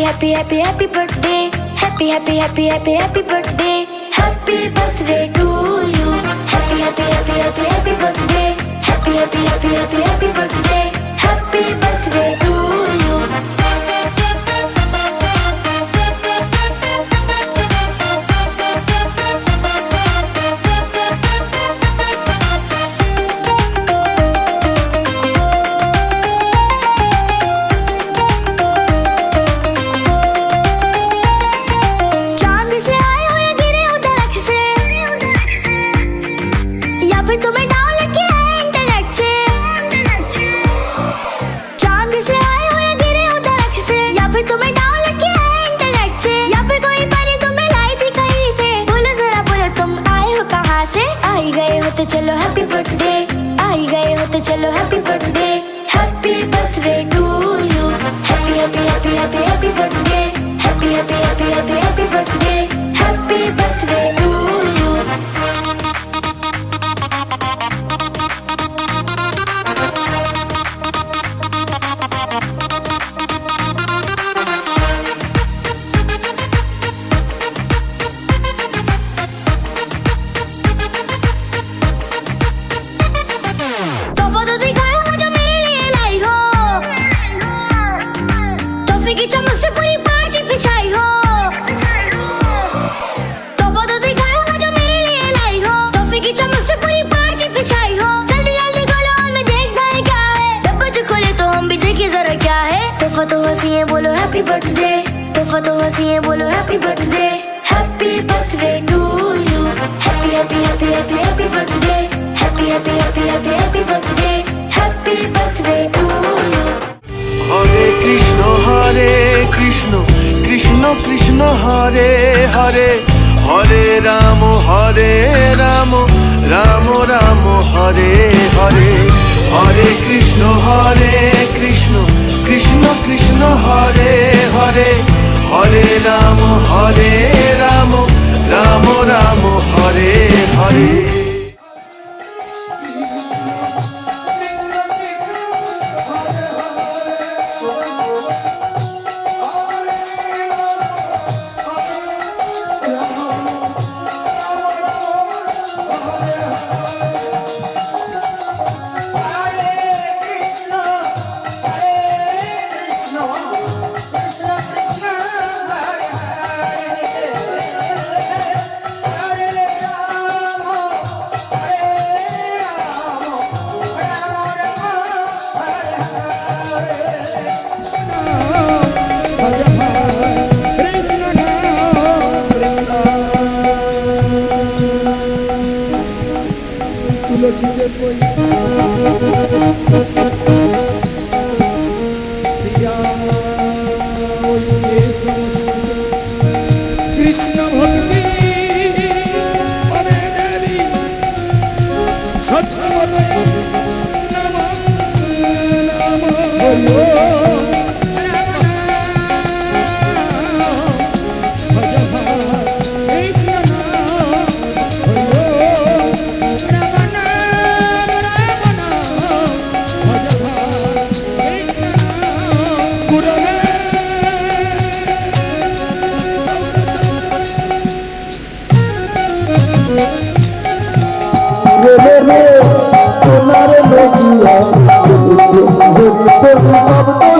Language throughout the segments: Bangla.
Happy, happy, happy birthday. Happy, happy, happy, happy, happy birthday. Happy birthday to you. Happy, happy, happy, happy, happy birthday. Happy, happy, happy, happy, happy birthday. Happy birthday to you. चलो हैप्पी बर्थडे आई गए हो तो चलो happy birthday to you happy happy happy happy happy birthday happy happy happy happy happy birthday to you तो हंसिए बोलो हैप्पी बर्थडे तोहफा तो हंसिए बोलो happy birthday to you happy happy happy happy happy birthday happy happy happy happy happy birthday to you Hare Krishna Krishna Krishna Hare Hare Hare Ram Ram Ram Hare Hare Hare Krishna Krishna Krishna Krishna Hare Hare Hare Ram Ram Ram Hare Hare Krishna भक्ति सत्य सोनार में किया सब तो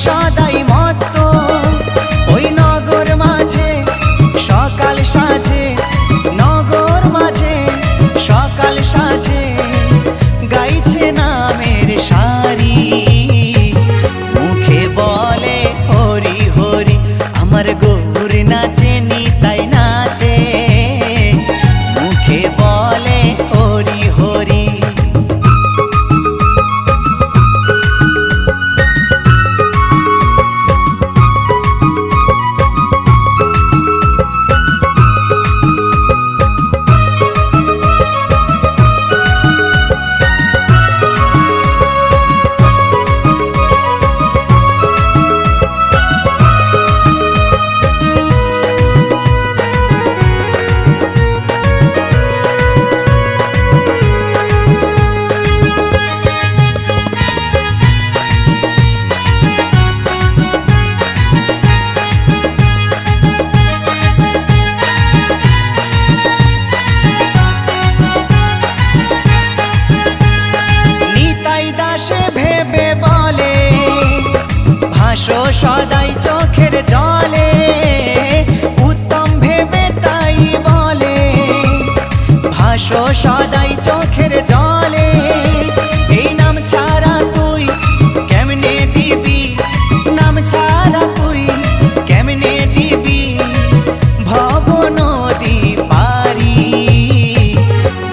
সদাই মত্ত ওই নগর মাঝে সকাল সাজে, নগর মাঝে সকাল সাজে, গাইছে নামের সারি, মুখে বলে হরি হরি, আমার গৌর নাচে নিতাই নাচে, মুখে বলে হরি হরি। ভেবে বলে ভাসো সদাই চোখের জলে, উত্তম ভেবে তাই বলে ভাসো সদাই চোখের জলে, এই নাম ছাড়া তুই কেমনে দিবি, নাম ছাড়া তুই কেমনে দিবি ভব নদী পারি,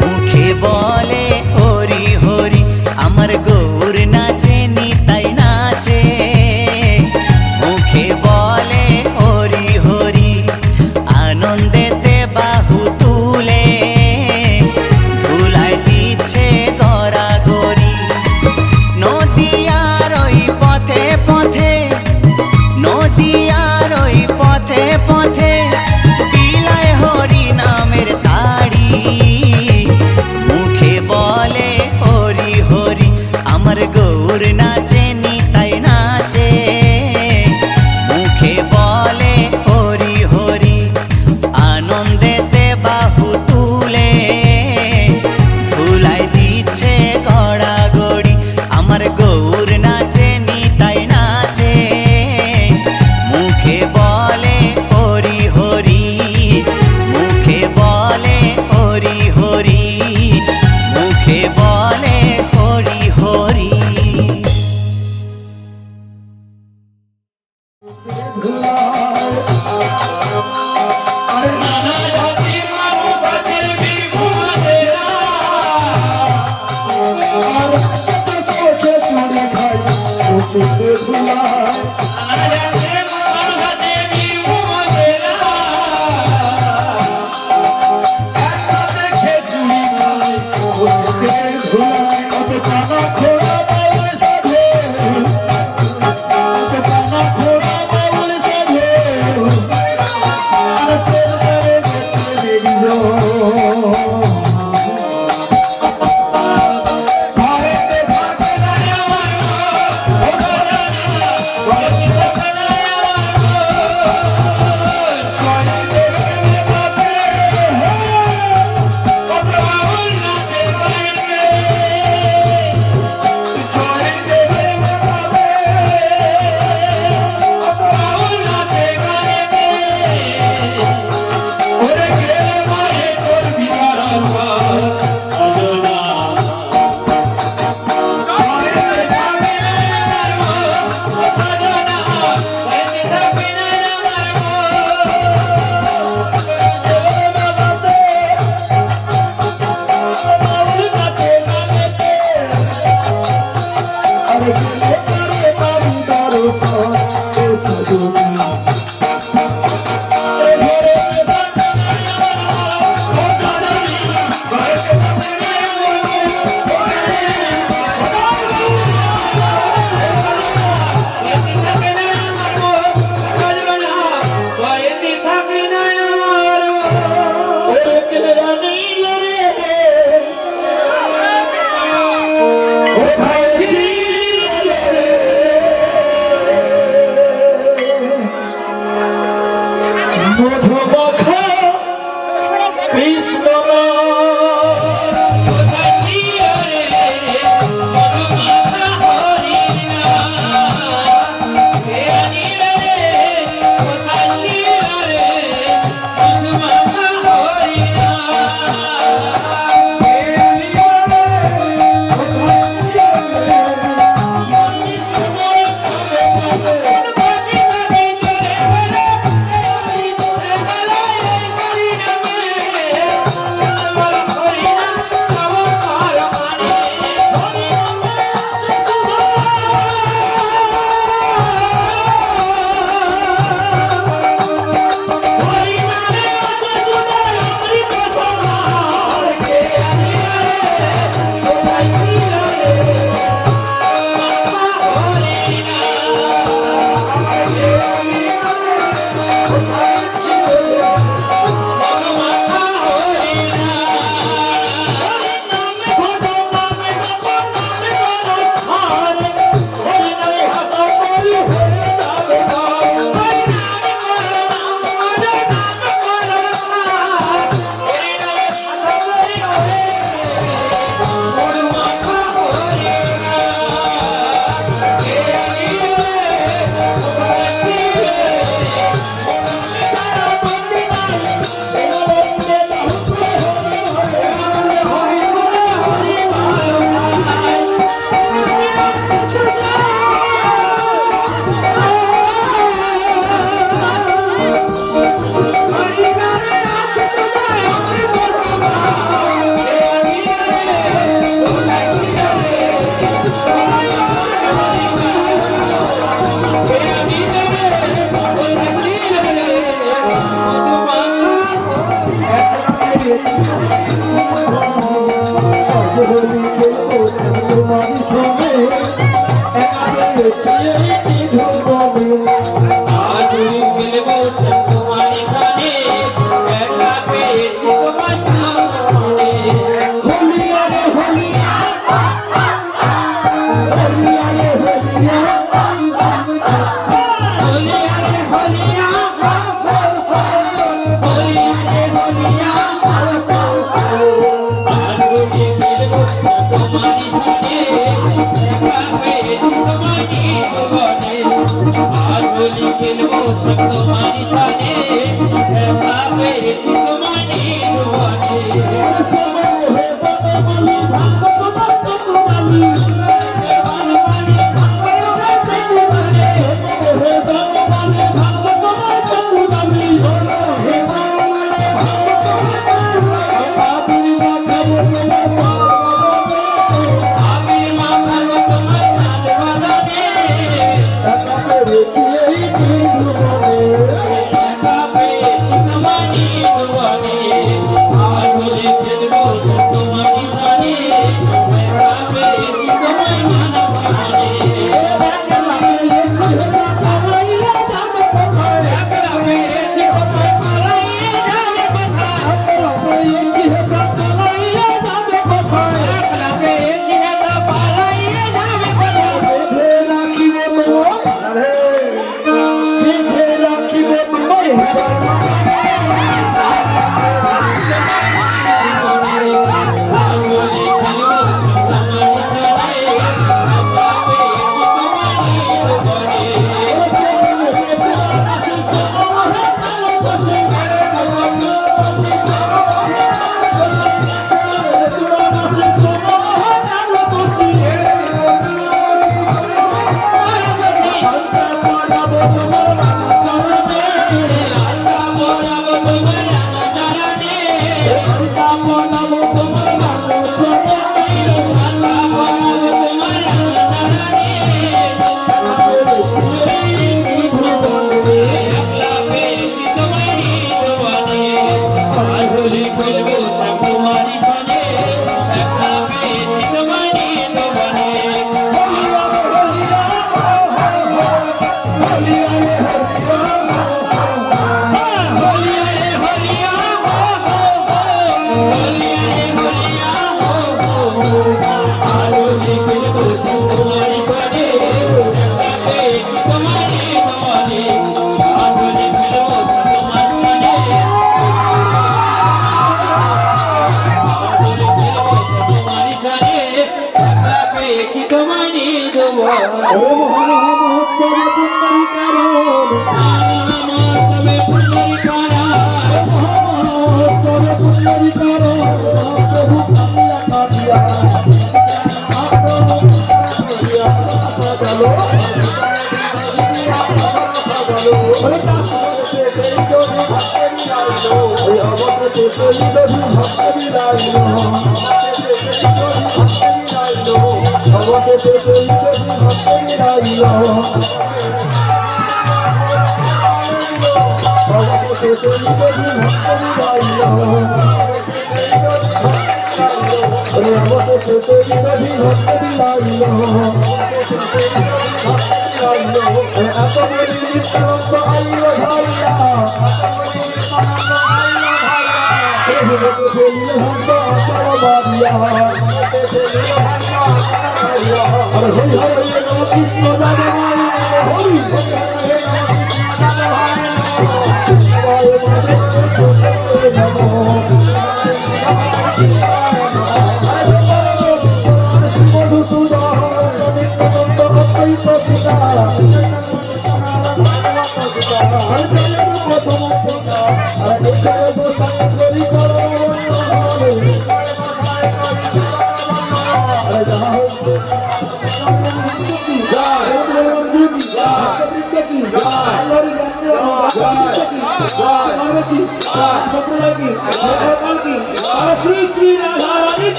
মুখে বলে হরি হরি, আমার গৌর নাচে নিতাই নাচে, মুখে বলে হরি হরি, আনন্দেতে বাহু তুলে ধুলায় দিচ্ছে গড়াগড়ি, নদিয়ার ওই পথে পথে, নদিয়ার ওই পথে পথে বিলায় হরি নামের তাড়ি, মুখে বলে হরি হরি, আমার গৌর নাচে নিতাই নাচে, মুখে বলে হরি হরি, আনন্দেতে বাহু তুলে ধুলায় দিচ্ছে গড়াগড়ি, আমার গৌর নাচে নিতাই নাচে, মুখে বলে হরি হরি, মুখে বলে হরি হরি, মুখে বলে হরি হরি। আরে নানা জাতি মানুষ আছে বিভুমানেরা, আর চোখে চুরি খাই ওষুধে ধুলায়, নানা জাতি মানুষ আছে বিভুমানেরা, একা দেখে চুরি খাই ওষুধে ধুলায়, কত জানা খোড়া বাউল সাধে, কত জানা খোড়া বাউল সাধে, তোমারি সানে একা পেয়েছি তোমারি দুয়ারে সময় বদলি ভাগ্য তোমার তোমারি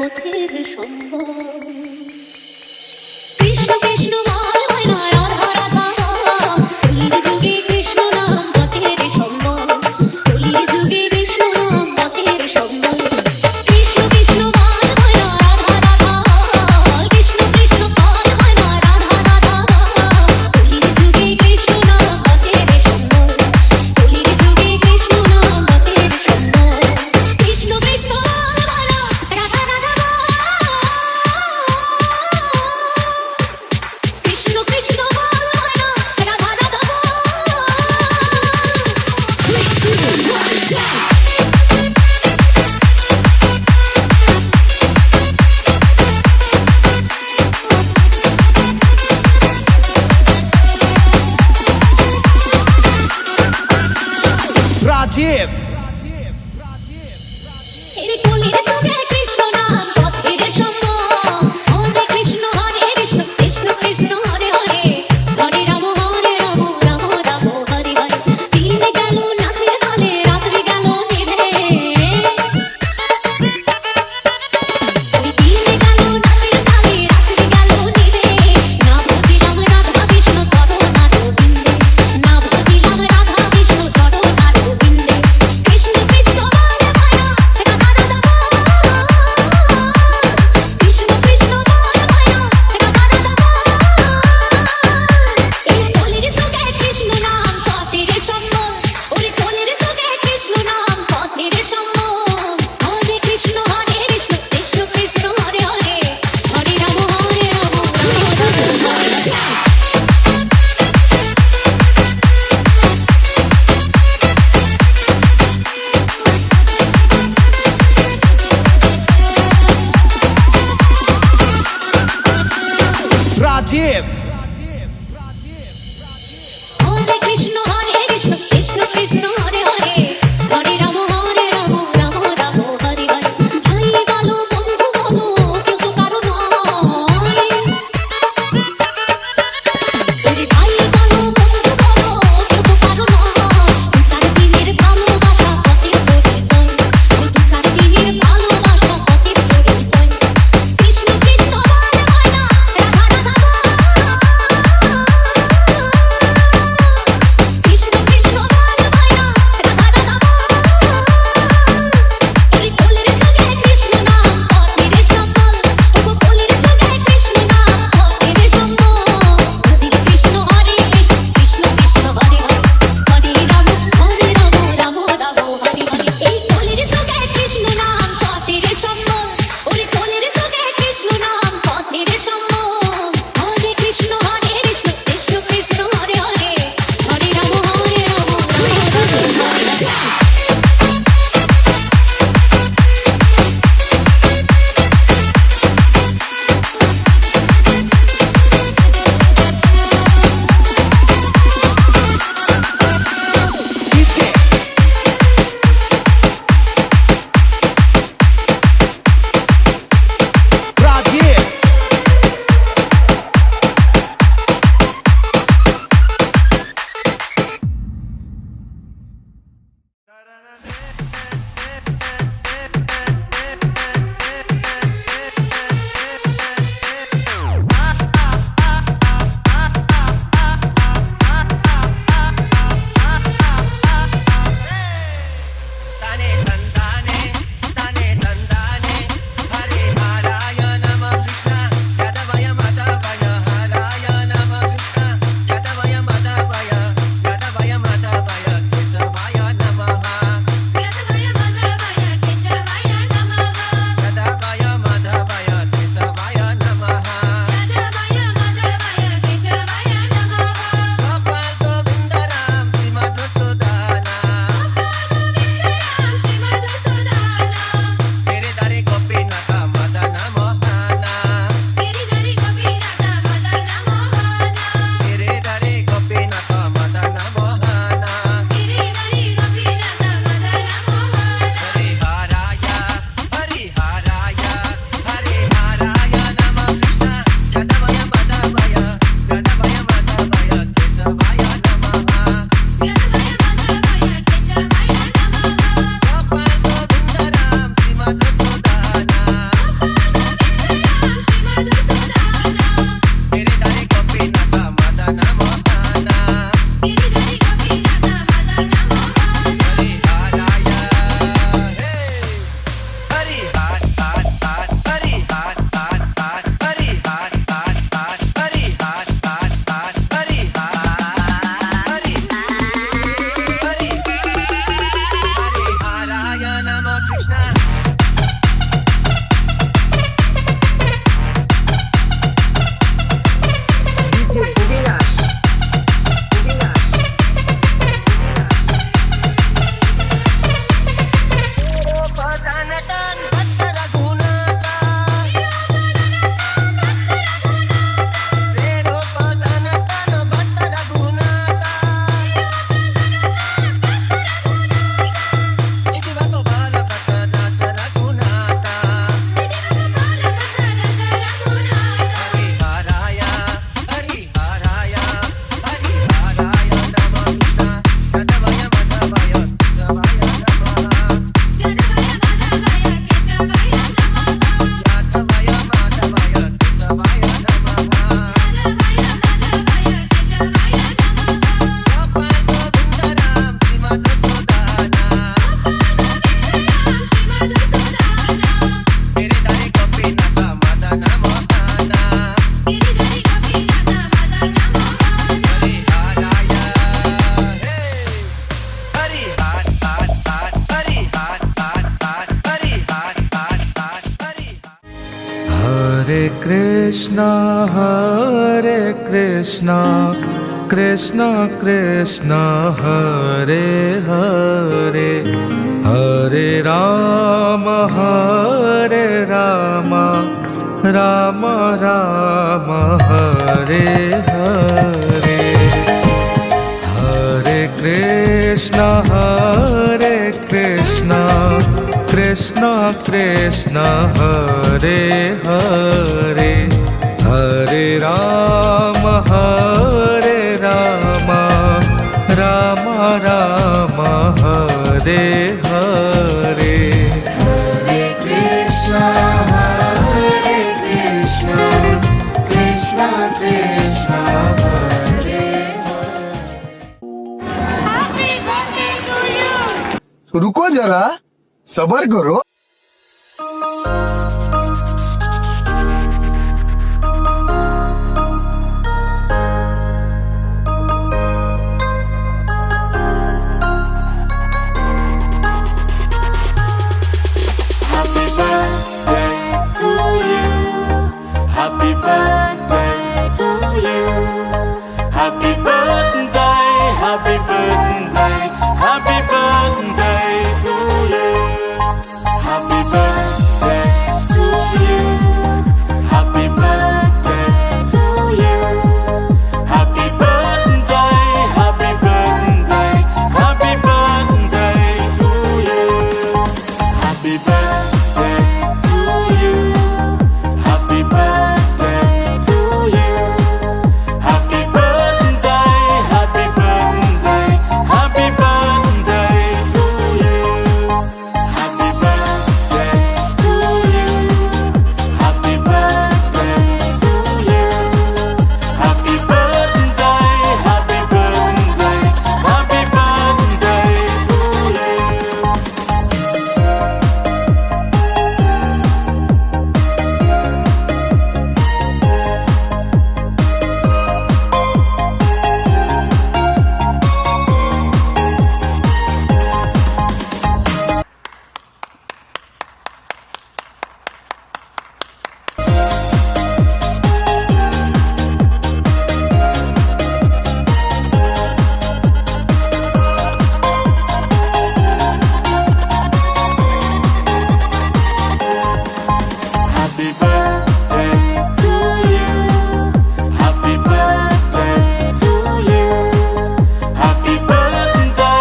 পথের সম্বল কৃষ্ণ কৃষ্ণ বল ময়না রাধা রাধা কলির যুগে কৃষ্ণ নাম পথের সম্বল কলির যুগে কৃষ্ণ নাম পথের সম্বল কৃষ্ণ কৃষ্ণ বল ময়না রাধা রাধা কৃষ্ণ কৃষ্ণ বল ময়না রাধা রাধা কলির যুগে কৃষ্ণ নাম পথের সম্বল কলির যুগে কৃষ্ণ নাম পথের সম্বল কৃষ্ণ কৃষ্ণ বল ময়না রাধা রাধা কৃষ্ণ কৃষ্ণ বল ময়না রাধা রাধা রাজীব এর কলির যুগে কৃষ্ণ নাম পথের সম্বল হরে কৃষ্ণ কৃষ্ণ কৃষ্ণ হরে হরে হরে রাম রাম রাম হরে হরে দিন গেল নাচের তালে রাত্রি গেল নিভে ওই দিন গেল নাচের তালে রাত্রি গেল নিভে না বুঝিলাম রাধা কৃষ্ণ চরণ আর বিন্দে না বুঝিলাম রাধা কৃষ্ণ চরণ আর বিন্দে কৃষ্ণ কৃষ্ণ বল ময়না রাধা রাধা কৃষ্ণ কৃষ্ণ বল ময়না রাধা রাধা এই কলির যুগে কৃষ্ণ নাম পথের সম্বল ওরে কলির যুগে কৃষ্ণ নাম পথের সম্বল হরে কৃষ্ণ কৃষ্ণ কৃষ্ণ হরে হরে হরে রাম রাম রাজীব হরে কৃষ্ণ কৃষ্ণ কৃষ্ণ হরে হরে হরে রাম রাম রাম হরে হরে ভাই বলো বন্ধু বলো কেউ তো কারো নয় ওরে ভাই বলো বন্ধু বলো কেউ তো কারো নয় চার দিনের ভালোবাসা পথের পরিচয় ওই দু চার দিনের ভালোবাসা পথের পরিচয় কৃষ্ণ কৃষ্ণ বল ময়না Radha Radha Hare Krishna, Krishna Krishna, Hare Hare, Hare Rama, Rama Rama, Hare Hare. Hare Krishna, Krishna Krishna, Hare Hare, Hare Rama, Rama Rama, Hare Hare. Hare Krishna, Krishna Krishna, Hare रुको जरा सबर करो. Happy birthday to you. Happy birthday to you. Happy birthday, happy birthday, happy birthday to you. Happy birthday To you. happy birthday To you. happy birthday, happy birthday, happy birthday to you. Happy birthday, To you. happy birthday To you. happy birthday, happy birthday, happy birthday to you. Happy birthday, To you. happy birthday, To you. happy birthday, happy birthday, happy birthday to you. Happy birthday, To you. happy birthday To you. happy birthday, happy birthday, happy birthday to you. Happy birthday, To you. happy birthday To you. happy birthday,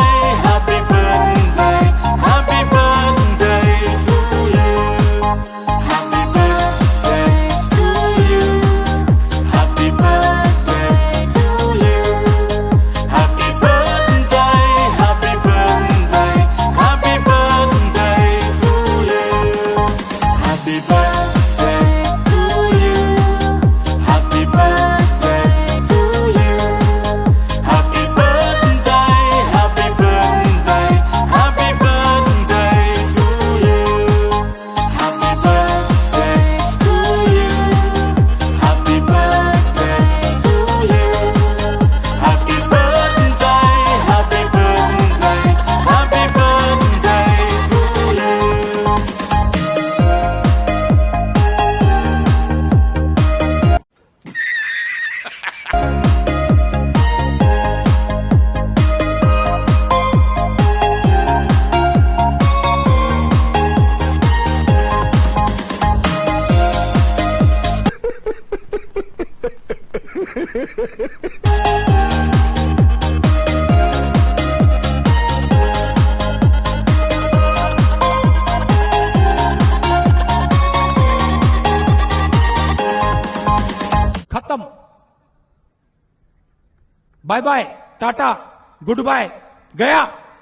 happy birthday, happy birthday to you. Happy birthday, To you. happy birthday To you. happy birthday, happy birthday, happy birthday to you. Happy birthday, To you. happy birthday, To you. happy birthday, happy birthday, happy birthday to you. खत्म bye bye tata goodbye गया